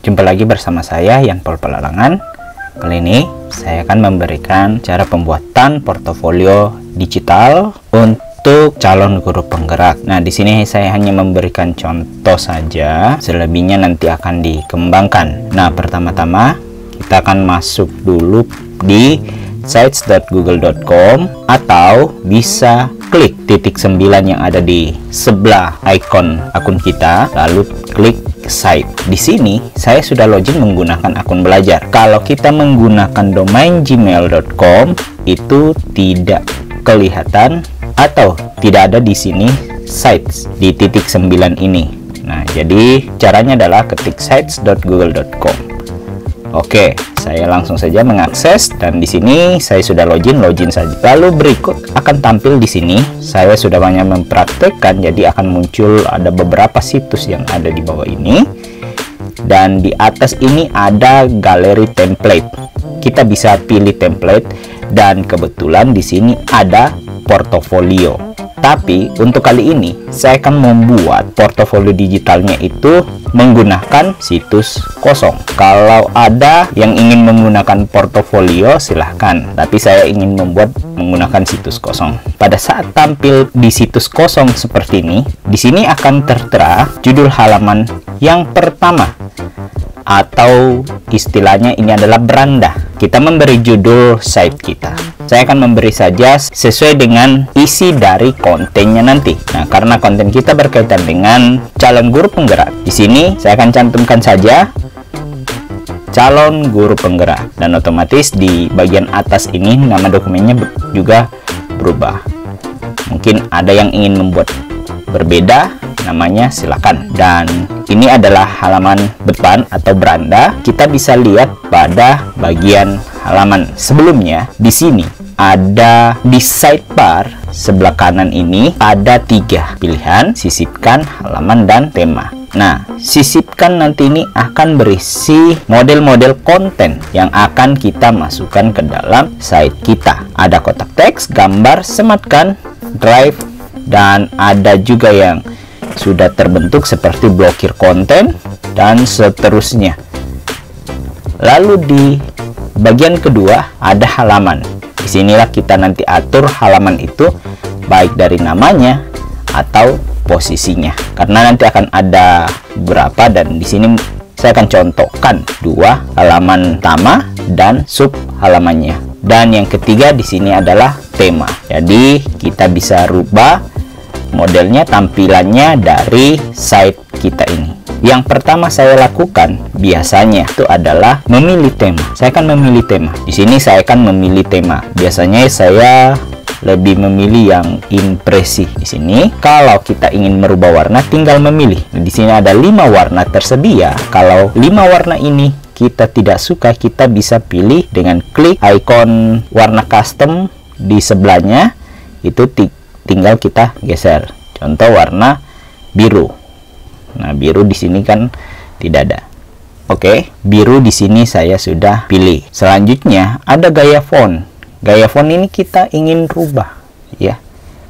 Jumpa lagi bersama saya Yan Paul Pelarangan. Kali ini saya akan memberikan cara pembuatan portofolio digital untuk calon guru penggerak. Nah, di sini saya hanya memberikan contoh saja, selebihnya nanti akan dikembangkan. Nah, pertama-tama kita akan masuk dulu di sites.google.com atau bisa klik titik 9 yang ada di sebelah ikon akun kita, lalu klik site. Di sini saya sudah login menggunakan akun belajar. Kalau kita menggunakan domain gmail.com itu tidak kelihatan atau tidak ada di sini sites di titik 9 ini. Nah, jadi caranya adalah ketik sites.google.com. Oke, saya langsung saja mengakses dan di sini saya sudah login saja. Lalu berikut akan tampil di sini. Saya sudah banyak mempraktekkan, jadi akan muncul ada beberapa situs yang ada di bawah ini. Dan di atas ini ada galeri template. Kita bisa pilih template dan kebetulan di sini ada portofolio. Tapi untuk kali ini saya akan membuat portofolio digitalnya itu menggunakan situs kosong. Kalau ada yang ingin menggunakan portofolio silahkan, tapi saya ingin membuat menggunakan situs kosong. Pada saat tampil di situs kosong seperti ini, di sini akan tertera judul halaman yang pertama, atau istilahnya ini adalah beranda. Kita memberi judul site kita. Saya akan memberi saja sesuai dengan isi dari kontennya nanti. Nah, karena konten kita berkaitan dengan calon guru penggerak, di sini saya akan cantumkan saja calon guru penggerak, dan otomatis di bagian atas ini nama dokumennya juga berubah. Mungkin ada yang ingin membuat berbeda namanya, silakan. Dan ini adalah halaman depan atau beranda. Kita bisa lihat pada bagian halaman sebelumnya. Di sini ada di sidebar sebelah kanan ini ada 3 pilihan: sisipkan, halaman, dan tema. Nah, sisipkan nanti ini akan berisi model-model konten yang akan kita masukkan ke dalam site kita. Ada kotak teks, gambar, sematkan, drive, dan ada juga yang sudah terbentuk seperti blokir konten dan seterusnya. Lalu di bagian kedua ada halaman. Disinilah kita nanti atur halaman itu baik dari namanya atau posisinya, karena nanti akan ada berapa, dan di sini saya akan contohkan 2 halaman utama dan sub halamannya. Dan yang ketiga di sini adalah tema. Jadi kita bisa rubah modelnya, tampilannya dari site kita ini. Yang pertama saya lakukan biasanya itu adalah memilih tema. Saya akan memilih tema. Di sini saya akan memilih tema. Biasanya saya lebih memilih yang impresi. Di sini kalau kita ingin merubah warna tinggal memilih. Di sini ada 5 warna tersedia. Kalau 5 warna ini kita tidak suka, kita bisa pilih dengan klik ikon warna custom di sebelahnya. Itu tinggal kita geser. Contoh warna biru. Nah, biru di sini kan tidak ada. Oke, biru di sini saya sudah pilih. Selanjutnya ada gaya font. Gaya font ini kita ingin rubah, ya.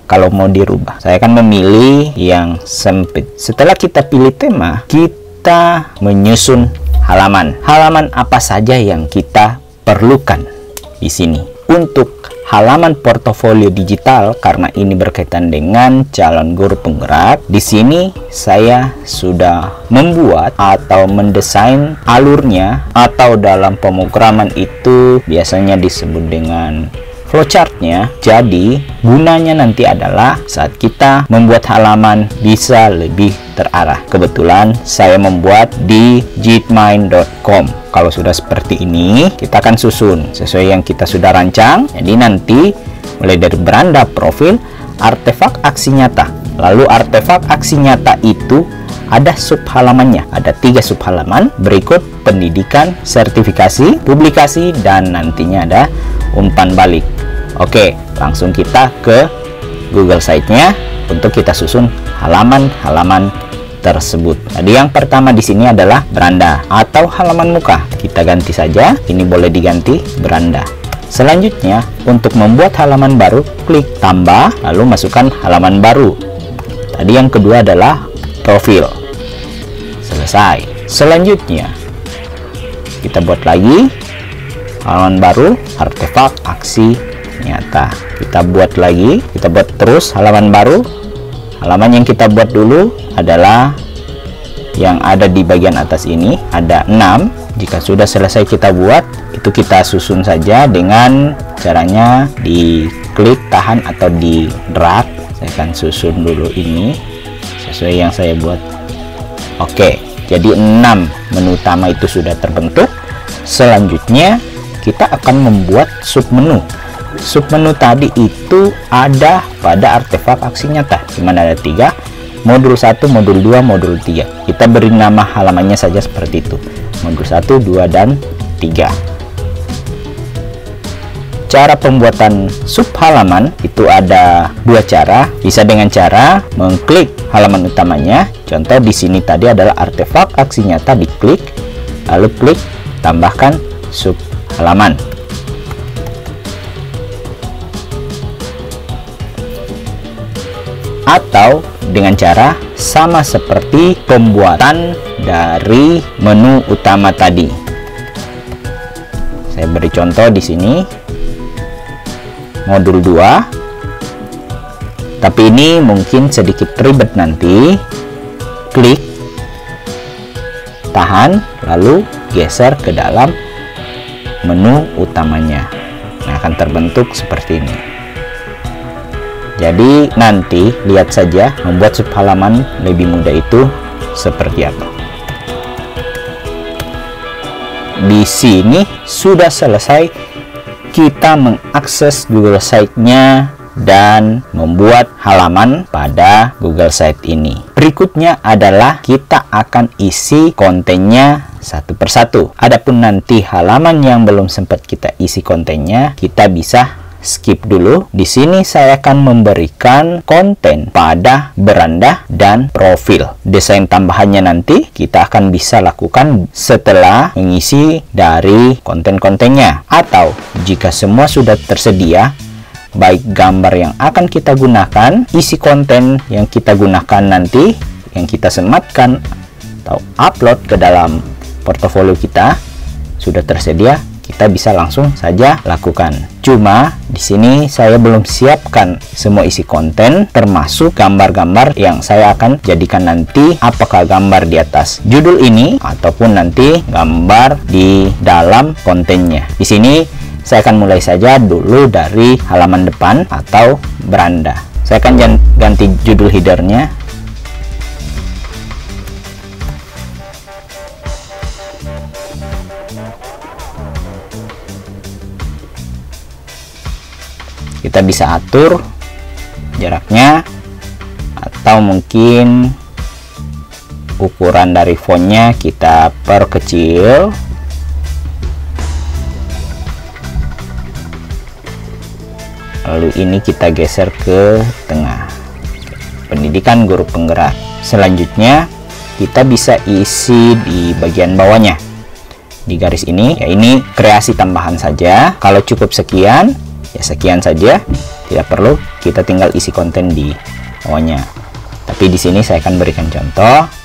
Kalau mau dirubah, saya akan memilih yang sempit. Setelah kita pilih tema, kita menyusun halaman. Halaman apa saja yang kita perlukan di sini untuk halaman portofolio digital, karena ini berkaitan dengan calon guru penggerak. Di sini saya sudah membuat atau mendesain alurnya, atau dalam pemrograman itu biasanya disebut dengan flowchartnya. Jadi gunanya nanti adalah saat kita membuat halaman bisa lebih terarah. Kebetulan saya membuat di jitmind.com. Kalau sudah seperti ini, kita akan susun sesuai yang kita sudah rancang. Jadi nanti mulai dari beranda, profil, artefak aksi nyata. Lalu artefak aksi nyata itu ada sub halamannya. Ada 3 sub halaman. Berikut pendidikan, sertifikasi, publikasi, dan nantinya ada umpan balik. Oke, langsung kita ke Google Site-nya untuk kita susun halaman-halaman tersebut. Jadi yang pertama di sini adalah beranda atau halaman muka. Kita ganti saja, ini boleh diganti beranda. Selanjutnya, untuk membuat halaman baru, klik tambah, lalu masukkan halaman baru. Tadi yang kedua adalah profil. Selesai. Selanjutnya, Kita buat lagi halaman baru, artefak aksi nyata. Kita buat lagi, kita buat terus halaman baru. Halaman yang kita buat dulu adalah yang ada di bagian atas ini, ada 6. Jika sudah selesai kita buat, itu kita susun saja dengan caranya diklik, tahan, atau di drag. Saya akan susun dulu ini sesuai yang saya buat. Oke, jadi 6 menu utama itu sudah terbentuk. Selanjutnya kita akan membuat submenu. Submenu tadi itu ada pada artefak aksi nyata, dimana ada 3, modul 1, modul 2, modul 3. Kita beri nama halamannya saja seperti itu, modul 1, 2, dan 3. Cara pembuatan sub halaman itu ada 2 cara. Bisa dengan cara mengklik halaman utamanya. Contoh di sini tadi adalah artefak aksi nyata, diklik, lalu klik tambahkan sub halaman. Atau dengan cara sama seperti pembuatan dari menu utama tadi. Saya beri contoh di sini modul 2, tapi ini mungkin sedikit ribet nanti. Klik, tahan, lalu geser ke dalam menu utamanya. Nah, akan terbentuk seperti ini. Jadi nanti lihat saja membuat sub halaman lebih mudah itu seperti apa. Di sini sudah selesai kita mengakses Google Site-nya dan membuat halaman pada Google Site ini. Berikutnya adalah kita akan isi kontennya satu persatu. Adapun nanti halaman yang belum sempat kita isi kontennya, kita bisa skip dulu. Di sini saya akan memberikan konten pada beranda dan profil. Desain tambahannya nanti kita akan bisa lakukan setelah mengisi dari konten-kontennya. Atau jika semua sudah tersedia, baik gambar yang akan kita gunakan, isi konten yang kita gunakan nanti, yang kita sematkan atau upload ke dalam portofolio kita sudah tersedia, kita bisa langsung saja lakukan. Cuma di sini saya belum siapkan semua isi konten, termasuk gambar-gambar yang saya akan jadikan nanti, apakah gambar di atas judul ini ataupun nanti gambar di dalam kontennya. Di sini saya akan mulai saja dulu dari halaman depan atau beranda. Saya akan ganti judul headernya. Kita bisa atur jaraknya atau mungkin ukuran dari fontnya kita perkecil. Lalu ini kita geser ke tengah. Pendidikan guru penggerak. Selanjutnya kita bisa isi di bagian bawahnya. Di garis ini, ya ini kreasi tambahan saja. Kalau cukup sekian, ya sekian saja, tidak perlu kita tinggal isi konten di bawahnya. Tapi di sini saya akan berikan contoh.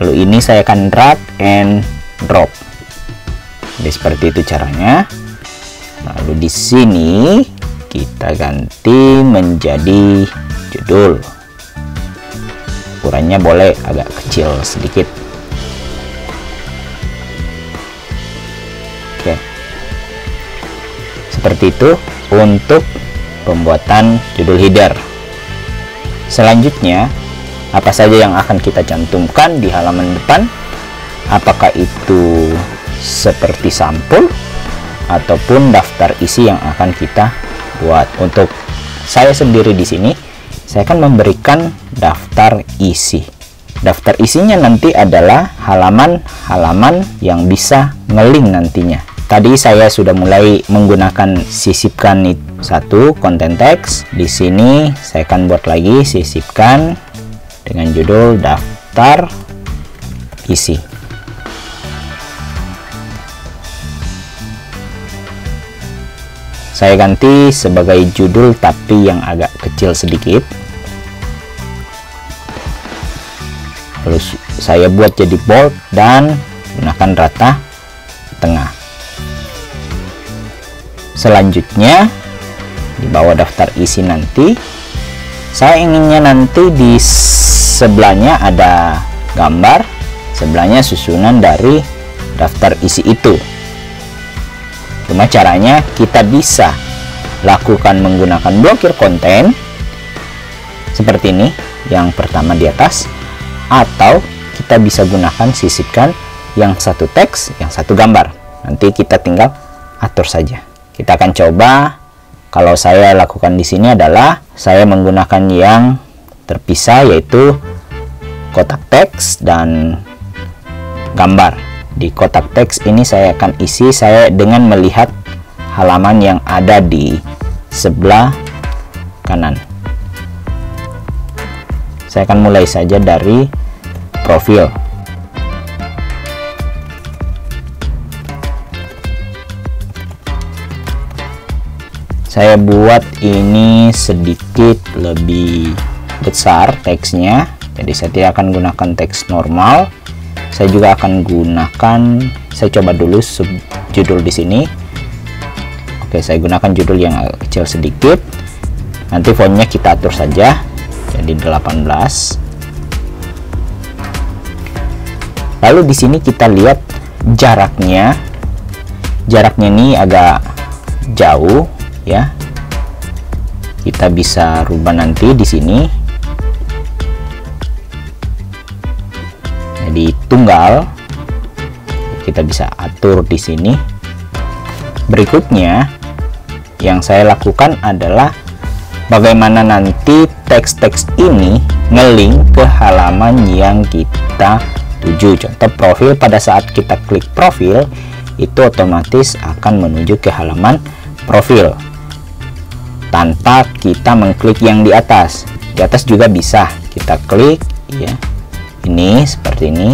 Lalu ini saya akan drag and drop. Jadi seperti itu caranya. Lalu di sini kita ganti menjadi judul. Ukurannya boleh agak kecil sedikit. Oke. Seperti itu untuk pembuatan judul header. Selanjutnya, apa saja yang akan kita cantumkan di halaman depan? Apakah itu seperti sampul ataupun daftar isi yang akan kita buat? Untuk saya sendiri di sini, saya akan memberikan daftar isi. Daftar isinya nanti adalah halaman-halaman yang bisa nge-link nantinya. Tadi saya sudah mulai menggunakan sisipkan satu konten teks. Di sini saya akan buat lagi sisipkan dengan judul daftar isi. Saya ganti sebagai judul tapi yang agak kecil sedikit. Lalu saya buat jadi bold dan gunakan rata tengah. Selanjutnya di bawah daftar isi nanti, saya inginnya nanti di sebelahnya ada gambar, sebelahnya susunan dari daftar isi itu. Cuma caranya kita bisa lakukan menggunakan blokir konten seperti ini, yang pertama di atas, atau kita bisa gunakan sisipkan yang satu teks, yang satu gambar. Nanti kita tinggal atur saja. Kita akan coba. Kalau saya lakukan di sini adalah saya menggunakan yang terpisah, yaitu kotak teks dan gambar. Di kotak teks ini saya akan isi saya dengan melihat halaman yang ada di sebelah kanan. Saya akan mulai saja dari profil. Saya buat ini sedikit lebih besar teksnya, jadi saya tidak akan gunakan teks normal. Saya juga akan gunakan, saya coba dulu judul di sini. Oke, saya gunakan judul yang agak kecil sedikit. Nanti fontnya kita atur saja jadi 18. Lalu di sini kita lihat jaraknya. Jaraknya ini agak jauh ya. Kita bisa rubah nanti di sini. Jadi tunggal. Kita bisa atur di sini. Berikutnya yang saya lakukan adalah bagaimana nanti teks-teks ini nge-link ke halaman yang kita tuju. Contoh profil, pada saat kita klik profil itu otomatis akan menuju ke halaman profil tanpa kita mengklik yang di atas. Di atas juga bisa kita klik ya, ini seperti ini.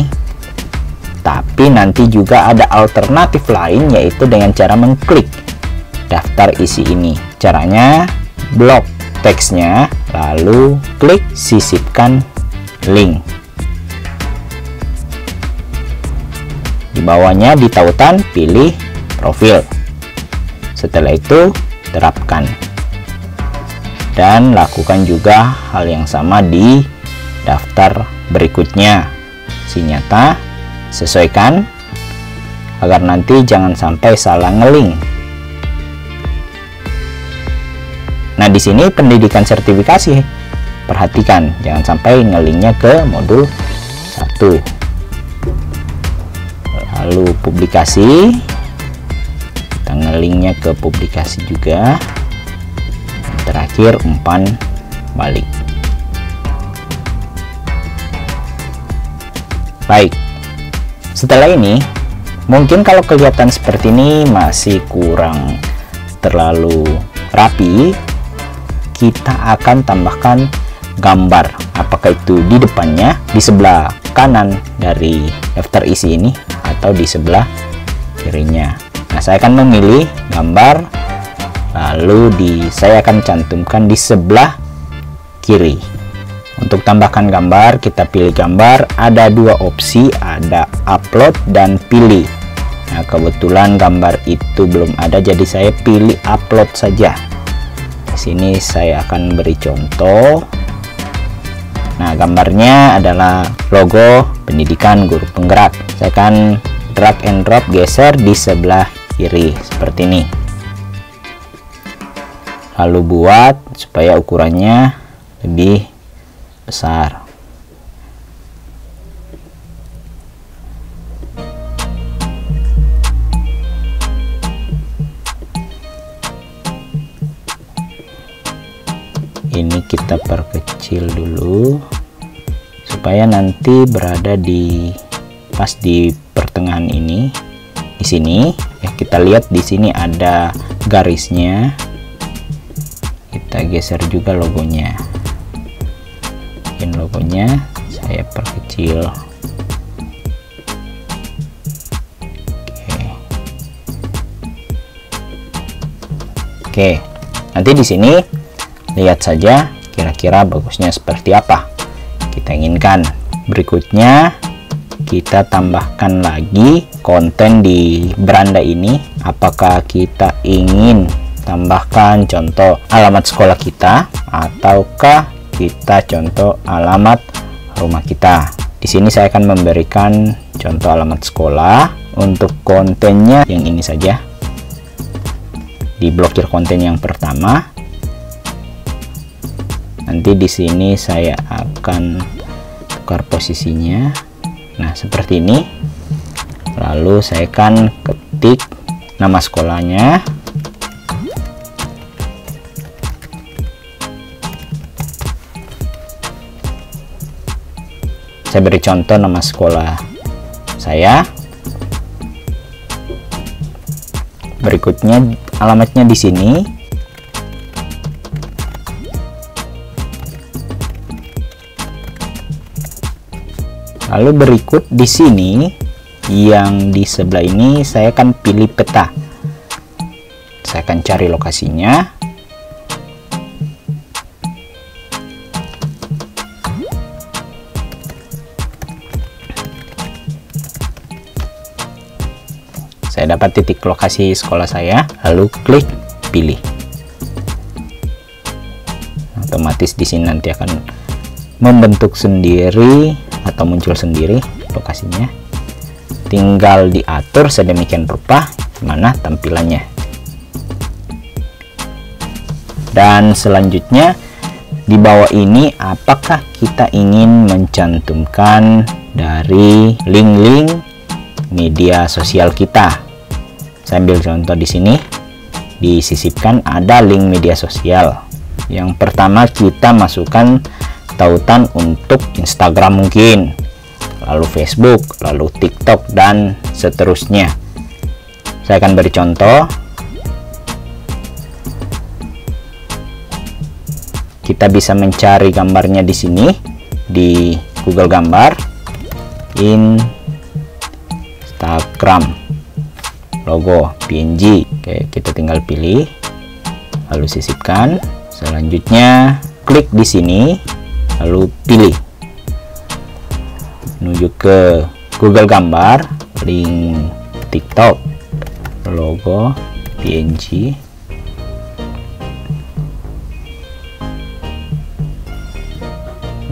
Tapi nanti juga ada alternatif lain, yaitu dengan cara mengklik daftar isi ini. Caranya blok teksnya lalu klik sisipkan link. Di bawahnya di tautan pilih profil. Setelah itu terapkan. Dan lakukan juga hal yang sama di daftar berikutnya. Si nyata, sesuaikan agar nanti jangan sampai salah ngelink. Nah, di sini pendidikan sertifikasi. Perhatikan jangan sampai ngelinknya ke modul 1. Lalu publikasi. Kita ngelinknya ke publikasi juga. Terakhir umpan balik. Baik, setelah ini mungkin kalau kelihatan seperti ini masih kurang terlalu rapi, kita akan tambahkan gambar, apakah itu di depannya, di sebelah kanan dari daftar isi ini, atau di sebelah kirinya. Nah, saya akan memilih gambar, lalu saya akan cantumkan di sebelah kiri. Untuk tambahkan gambar, kita pilih gambar. Ada dua opsi, ada upload dan pilih. Nah, kebetulan gambar itu belum ada, jadi saya pilih upload saja. Di sini saya akan beri contoh. Nah, gambarnya adalah logo pendidikan guru penggerak. Saya akan drag and drop, geser di sebelah kiri seperti ini. Lalu buat supaya ukurannya lebih besar. Ini kita perkecil dulu supaya nanti berada di pas di pertengahan ini. Di sini ya, kita lihat di sini ada garisnya. Kita geser juga logonya. Logonya saya perkecil. Oke, Oke, nanti di sini lihat saja kira-kira bagusnya seperti apa kita inginkan. Berikutnya kita tambahkan lagi konten di beranda ini. Apakah kita ingin tambahkan contoh alamat sekolah kita ataukah kita contoh alamat rumah kita. Di sini saya akan memberikan contoh alamat sekolah. Untuk kontennya yang ini saja, diblokir konten yang pertama. Nanti di sini saya akan tukar posisinya. Nah, seperti ini. Lalu saya akan ketik nama sekolahnya. Saya beri contoh nama sekolah saya. Berikutnya alamatnya di sini. Lalu berikut di sini yang di sebelah ini saya akan pilih peta. Saya akan cari lokasinya. Saya dapat titik lokasi sekolah saya, lalu klik pilih. Otomatis di sini nanti akan membentuk sendiri atau muncul sendiri lokasinya. Tinggal diatur sedemikian rupa mana tampilannya. Dan selanjutnya di bawah ini, apakah kita ingin mencantumkan dari link-link media sosial kita? Saya ambil contoh di sini, disisipkan ada link media sosial. Yang pertama kita masukkan tautan untuk Instagram mungkin, lalu Facebook, lalu TikTok, dan seterusnya. Saya akan beri contoh. Kita bisa mencari gambarnya di sini di Google Gambar, Instagram, logo PNG. Oke, kita tinggal pilih lalu sisipkan. Selanjutnya klik di sini lalu pilih, menuju ke Google Gambar, link TikTok, logo PNG.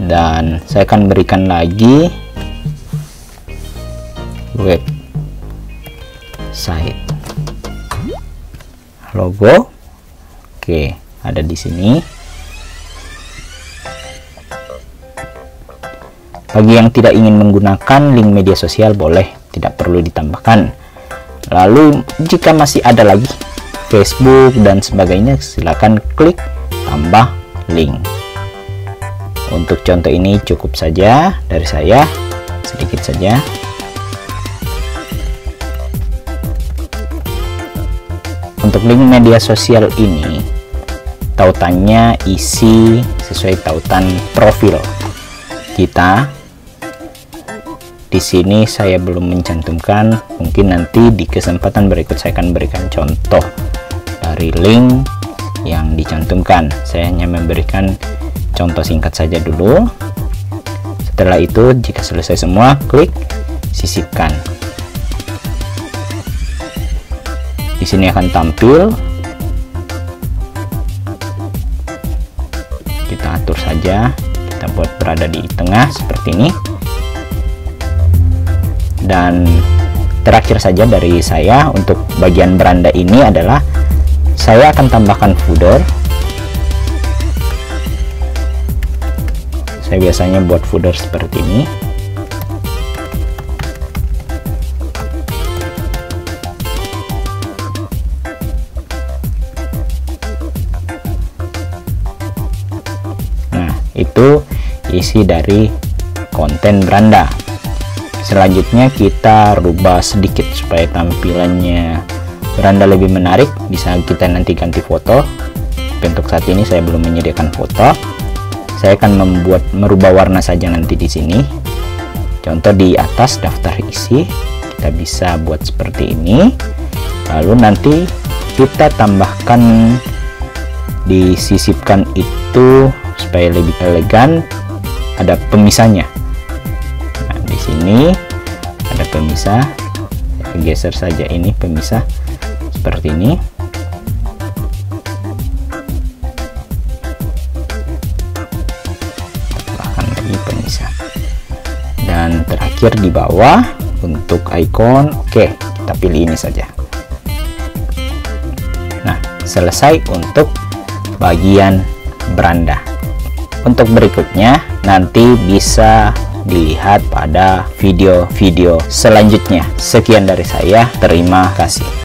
Dan saya akan berikan lagi website, logo. Oke, ada di sini. Bagi yang tidak ingin menggunakan link media sosial boleh, tidak perlu ditambahkan. Lalu jika masih ada lagi Facebook dan sebagainya, silakan klik tambah link. Untuk contoh ini cukup saja dari saya, sedikit saja. Untuk link media sosial ini, tautannya isi sesuai tautan profil kita. Di sini saya belum mencantumkan, mungkin nanti di kesempatan berikut saya akan berikan contoh dari link yang dicantumkan. Saya hanya memberikan contoh singkat saja dulu. Setelah itu, jika selesai semua, klik sisipkan. Di sini akan tampil. Kita atur saja, kita buat berada di tengah seperti ini. Dan terakhir saja dari saya untuk bagian beranda ini adalah saya akan tambahkan footer. Saya biasanya buat footer seperti ini. Nah, itu isi dari konten beranda. Selanjutnya kita rubah sedikit supaya tampilannya beranda lebih menarik. Bisa kita nanti ganti foto. Untuk saat ini saya belum menyediakan foto. Saya akan merubah warna saja nanti di sini. Contoh di atas daftar isi, kita bisa buat seperti ini. Lalu nanti kita tambahkan disisipkan itu supaya lebih elegan, ada pemisahnya. Nah, di sini ada pemisah, geser saja ini pemisah seperti ini. Tambahkan lagi pemisah. Dan terakhir di bawah untuk icon, oke, kita pilih ini saja. Nah, selesai untuk bagian beranda. Untuk berikutnya nanti bisa dilihat pada video-video selanjutnya. Sekian dari saya, terima kasih.